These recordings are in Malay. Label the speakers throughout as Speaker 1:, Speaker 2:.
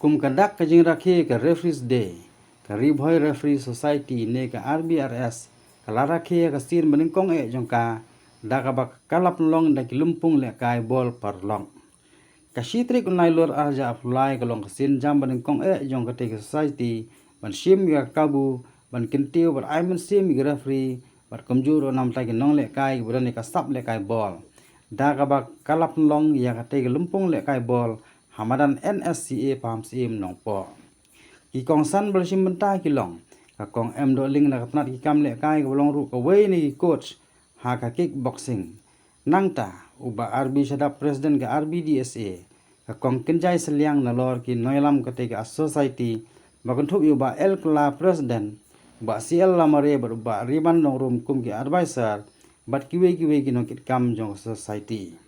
Speaker 1: kum kadak ka jing rakhe ka Referees Day ka Ribhoi Referee Society ne ka RBRS kala rakhe ka sin meningkong jongka da ka bak kalap long da ki lumpung le kai bol par long ka shitrik unai lor arja apulai ka long ka sin jam meningkong jong ka te ka society ban sim ya kabu ban kintiu bar aiman sim ga referee bar komjuro nam ta ki nong le kai buran ka sap le kai bol da ka bak kalap long ya ka te ka lumpung le kai bol Hamadan NSCA paham sim nong po. Ki kong san bersim benta ki long. Ka kong em do ling na katnat ki kam le kai ka bolong ru ka wei ni ki coach ha ka kickboxing. Nang ta uba RB sadap presiden ka RBDSA. Ka kong kenjai seliang na lor ki noilam ka te ka society. Bakun thuk uba El Kla presiden. Ba CL lamare ba riban nong rum kum ki advisor. Bat kiwe ki nong kit kam jong society.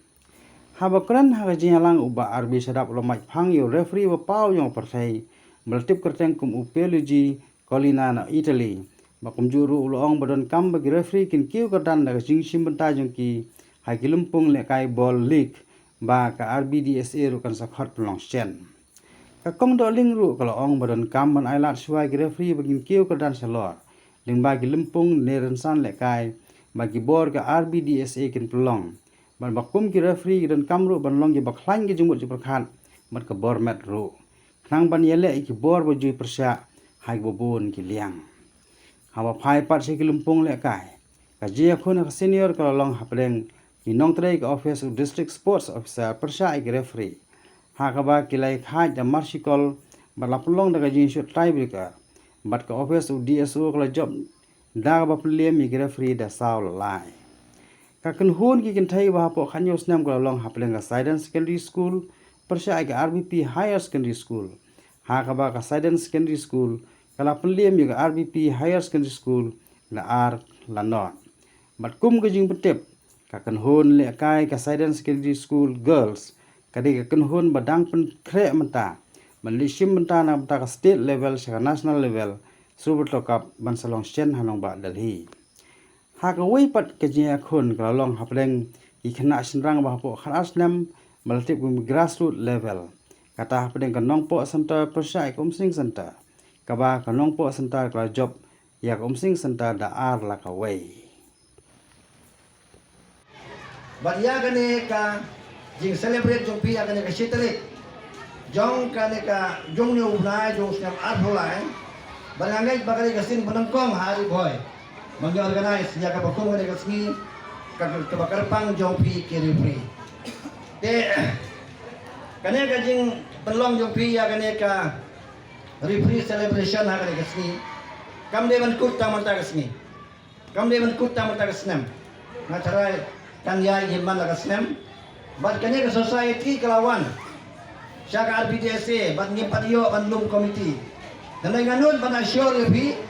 Speaker 1: Habakran hagajihalang uba RB sadap lomai phang yo referee wa pau yong perthai meltip kerteng kum upeluji kolina na Italy bakum juru ulong badon kam bagi referee kin kiu kerdan daga jing simbenta jong ki hai kilumpung le kai ball league ba ka RBDSA rukan sakhat pelong sen ka kong do ling ru kalau ong badon kam ban ailat suai ki referee bagin kiu kerdan salor ling ba kilumpung ne rensan le kai bagi bor ka RBDSA kin pelong ban bakum ki referee dan kamru ban long ki baklang ki jumut ji perkhat mat ka bor met ru nang ban yele ki bor bo jui persya hai bo bun ki liang hawa phai pat se ki lumpung le kai ka ji khun ka senior ka long hapreng ki nong trei ka office of district sports officer persya ki referee ha ka ba ki lai khai da marshikol ba la pulong da ka ji shot tiebreaker bat ka office of DSO ka job da ba plem ki referee da saw lai Kaken hun ki kintai bah po khanyos nam ko long haplenga Sidon Secondary School persya ka RBP Higher Secondary School ha ka ba ka Sidon Secondary School kala penliem ka RBP Higher Secondary School la ar la not bat kum ka jing petep kaken hun le kai ka Sidon Secondary School girls kadi kaken hun badang pen kre menta menlisim menta na menta ka state level sa national level super cup ban salong sen hanong ba Delhi hak wei pat ke jia khun ka long hapreng ki khana sinrang ba po khanas nam maltip kum grassroots level kata hapreng ka nong po center persai kumsing center ka ba ka nong po center ka job ya kumsing center da ar la ka wei
Speaker 2: Badia kane ka jing celebrate jong pia kane ka shitrik jong kane ka jong ni ulai jong snam ar holai bangangai bakali ka sin penengkong hari boy Mangga organize ya ka bakong kane ka sngi ka bakar pang jong pi kiri free te kane ka jing penlong jong pia kane ka referee celebration ha kane ka sngi kam de ban kut ta mata ka sngi kam de ban kut ta mata ka snam na tarai kan ya himan la ka snam bat kane ka society kalawan siya ka RBDSA bat ngim patiyo ban lum committee nanay ganun ban assure referee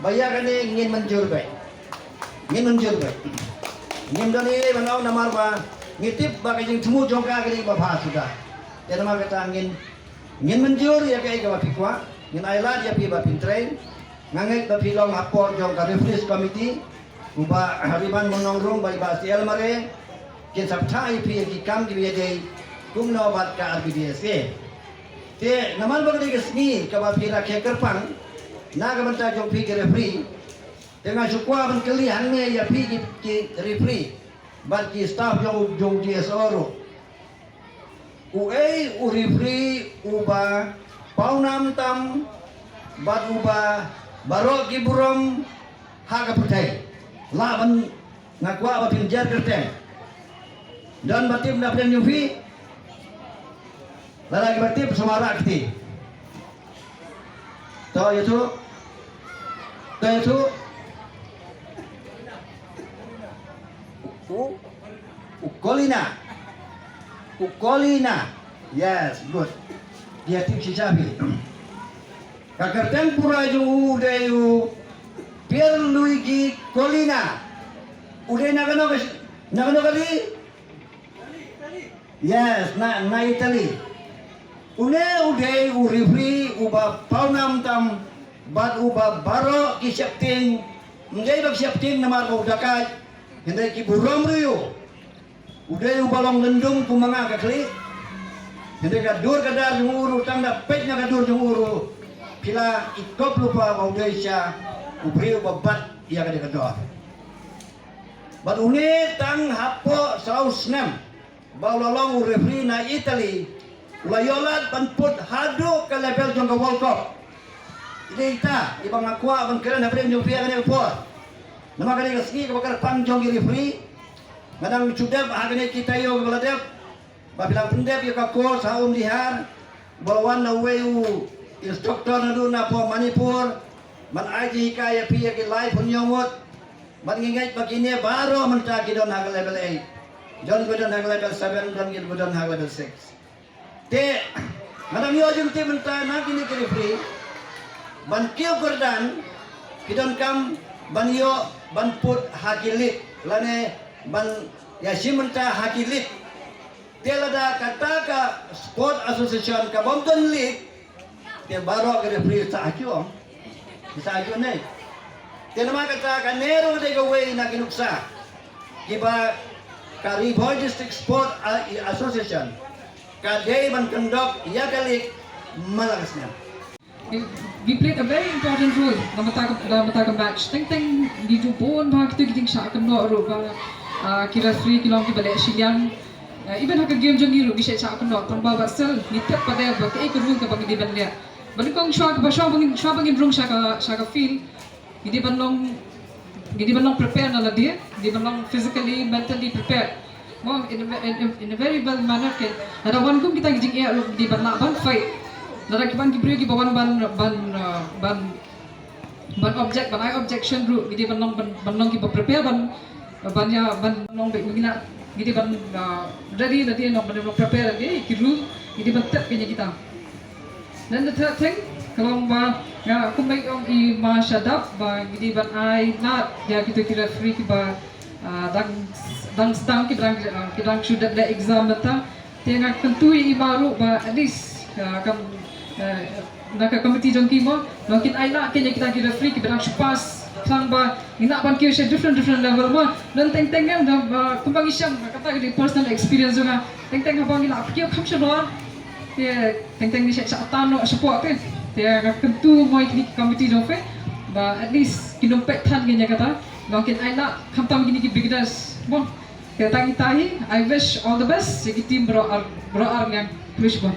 Speaker 2: Baya kani ngin manjur bay. Ngin dani manaw namar ba ngitip ba kajing tumu jongka kani ba pha sudah. Ya namar kata ngin manjur ya kai ka pikwa. Ngin ailat ya pi ba pintrain. Ngangai ba pilong apor jong ka referees committee. Uba hariban monong room ba ba CL mare. Kin sabta pi ki kam ki ye kumno bat ka RBDSA. Te namal ba kani kesni ka ba pira ke kerpang. Naga banta jong pi ke referee dengan sukwa ban keli hangne ya pi ki referee bat ki staff jong DSO ro u referee uba paunam tam bat uba baro ki burom ha ka putai la ban ngakwa ba pinjar kerteng dan batim na pen yufi lalagi batim semara kti to itu Ukolina yes good dia tim si sabi kakerteng pura ju udayu Pierluigi Colina udah nagano kali yes na Italy udah referee uba paunam tam bat uba baro ki syapting menjadi bag syapting namar ko dakat hindi ki burom riyo udah ubalong lendung kumanga kakli Hindi ka dur kada yung uro tanda pet na ka dur yung uro. Pila ikop lupa mauday siya ubriyo babat iya ka dikador. Badunit ang hapo sa usnem. Baulalong referee na Italy. Layolat panput hado ka level jong ka World Cup. Ide ita ibang akwa bang kailan na premyo pia kanil po. Nama kani kaski kapag pang jong referee. Madang cudep agane kita yo baladep. Babilang pendep yo ka course sa lihan. Balawan na wayu instruktor na doon na po Manipur. Man aji kaya pia ki live punyomot. Man ngingay pagine baro man ta gidon hag level 8. John gidon hag level 7, John gidon hag level 6. Te madam yo jung te benta na kini kiri free. Ban kio Gordon kidon kam ban yo ban put hakilit. Lane ban ya simenta hakilit. Te lada kata ka sport association ka Bompton League. Te baro kiri free sa akyo. Bisa ajo ne. Te nama kata ka nero de gaway na kinuksa. Kiba Kariboy District Sport Association. Kaday man conduct iya kalik malakas niya.
Speaker 3: We played a very important role dalam matakan match. Teng di jupon bah kita giting syak kena ro ba kira free kilom ki balik silian. Even hak game jong iru bisa syak kena kon ba basel nitep pada ba ke ikut rule ka bang di ban dia. Balik kong shwa ka ba shwa bangin rung syak ka feel. Gidi ban long prepare na la dia. Gidi ban long physically mentally prepared. Mo in a very well manner ke. Narawan kong kita giting iya di ban laban fight. Narakiban kibrio ki bawan ban object ban I objection ru gidi ban long ki prepare ban long be mingina gidi ban ready na dia long prepare lagi ki ru gidi ban tep kenya kita. Then the third thing kalau ba ya aku make i ma shadap ba gidi ban I not ya kita kira free ki ba dang ki drang sudah ada exam data tenga kentui i baru ba at least kam naka committee jong kimo makin aina kenya kita kira free ki berang pas sang ba ina ban kyo different level mo dan teng yang kumbang isyam kata di personal experience nga teng habang ina kyo kam shador ya teng ni sa tano support ke ya kentu mo ikni committee jong fe ba at least kinompet tan kenya kata makin aina kam gini ki bigdas mo kaya tangi I wish all the best sa team bro ar yang push ba